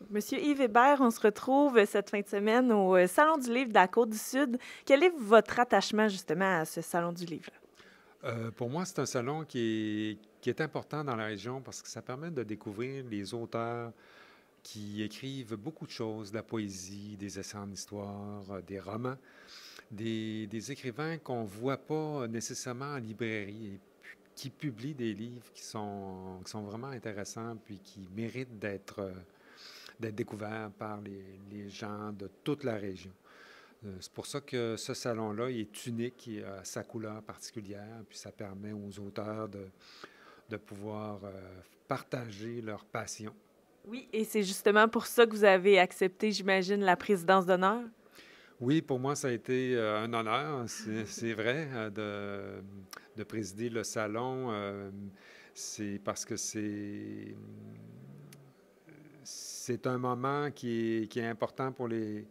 Monsieur Yves Hébert, on se retrouve cette fin de semaine au Salon du livre de la Côte-du-Sud. Quel est votre attachement justement à ce Salon du livre? Pour moi, c'est un salon qui est important dans la région parce que ça permet de découvrir les auteurs qui écrivent beaucoup de choses, de la poésie, des essais en histoire, des romans, des écrivains qu'on ne voit pas nécessairement en librairie et qui publient des livres qui sont vraiment intéressants puis qui méritent d'être découverts par les gens de toute la région. C'est pour ça que ce salon-là est unique et a sa couleur particulière, puis ça permet aux auteurs de pouvoir partager leur passion. Oui, et c'est justement pour ça que vous avez accepté, j'imagine, la présidence d'honneur. Oui, pour moi, ça a été un honneur, c'est vrai, de présider le salon. C'est parce que c'est un moment qui est important pour les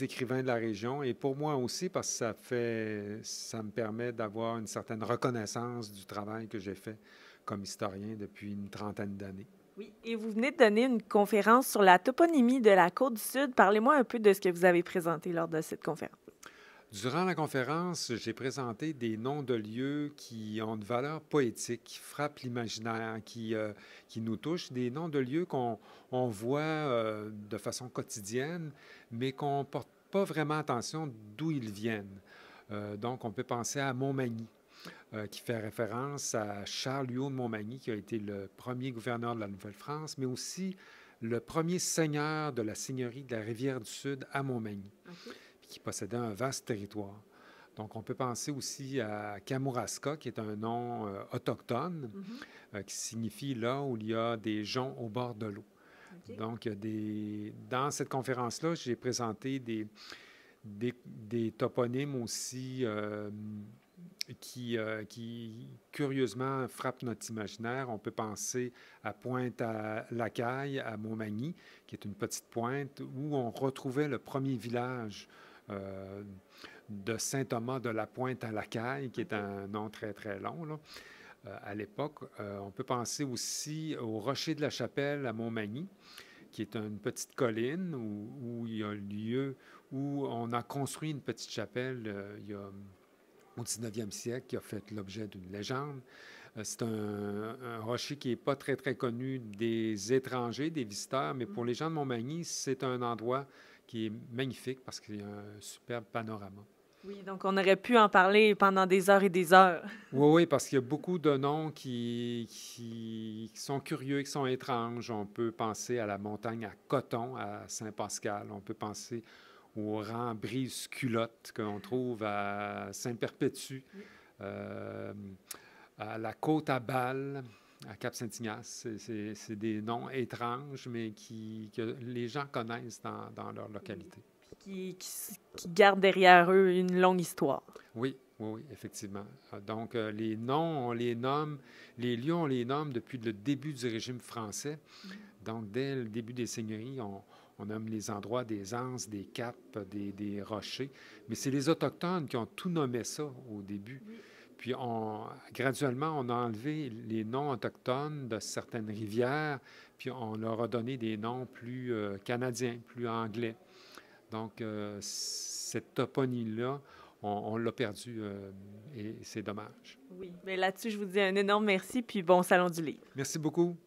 écrivains de la région et pour moi aussi parce que ça me permet d'avoir une certaine reconnaissance du travail que j'ai fait comme historien depuis une trentaine d'années. Oui, et vous venez de donner une conférence sur la toponymie de la Côte-du-Sud. Parlez-moi un peu de ce que vous avez présenté lors de cette conférence. Durant la conférence, j'ai présenté des noms de lieux qui ont une valeur poétique, qui frappent l'imaginaire, qui nous touchent, des noms de lieux qu'on voit de façon quotidienne, mais qu'on ne porte pas vraiment attention d'où ils viennent. Donc, on peut penser à Montmagny, qui fait référence à Charles Huot de Montmagny, qui a été le premier gouverneur de la Nouvelle-France, mais aussi le premier seigneur de la seigneurie de la Rivière-du-Sud à Montmagny. OK. Qui possédait un vaste territoire. Donc, on peut penser aussi à Kamouraska, qui est un nom autochtone, qui signifie là où il y a des joncs au bord de l'eau. OK. Donc, dans cette conférence-là, j'ai présenté des toponymes aussi qui, curieusement, frappent notre imaginaire. On peut penser à Pointe-à-Lacaille, à Montmagny, qui est une petite pointe où on retrouvait le premier village euh, de Saint-Thomas de la Pointe-à-Lacaille, qui est un nom très, très long, là, à l'époque. On peut penser aussi au Rocher de la Chapelle à Montmagny, qui est une petite colline où il y a un lieu où on a construit une petite chapelle il y a au 19e siècle, qui a fait l'objet d'une légende. C'est un rocher qui n'est pas très, très connu des étrangers, des visiteurs, mais pour les gens de Montmagny, c'est un endroit qui est magnifique parce qu'il y a un superbe panorama. Oui, donc on aurait pu en parler pendant des heures et des heures. Oui, oui, parce qu'il y a beaucoup de noms qui sont curieux, qui sont étranges. On peut penser à la montagne à Coton, à Saint-Pascal. On peut penser au rang Brise-Culotte qu'on trouve à Saint-Perpétue, euh, à la côte à Bâle, à Cap-Saint-Ignace. C'est des noms étranges, mais que les gens connaissent dans leur localité. Qui gardent derrière eux une longue histoire. Oui, oui, oui, effectivement. Donc, les noms, on les nomme, les lieux, on les nomme depuis le début du régime français. Donc, dès le début des seigneuries, on nomme les endroits des anses, des caps, des rochers. Mais c'est les Autochtones qui ont tout nommé ça au début. Puis, graduellement, on a enlevé les noms autochtones de certaines rivières, puis on leur a donné des noms plus canadiens, plus anglais. Donc, cette toponymie-là, on l'a perdue et c'est dommage. Oui, mais là-dessus, je vous dis un énorme merci, puis bon Salon du livre. Merci beaucoup.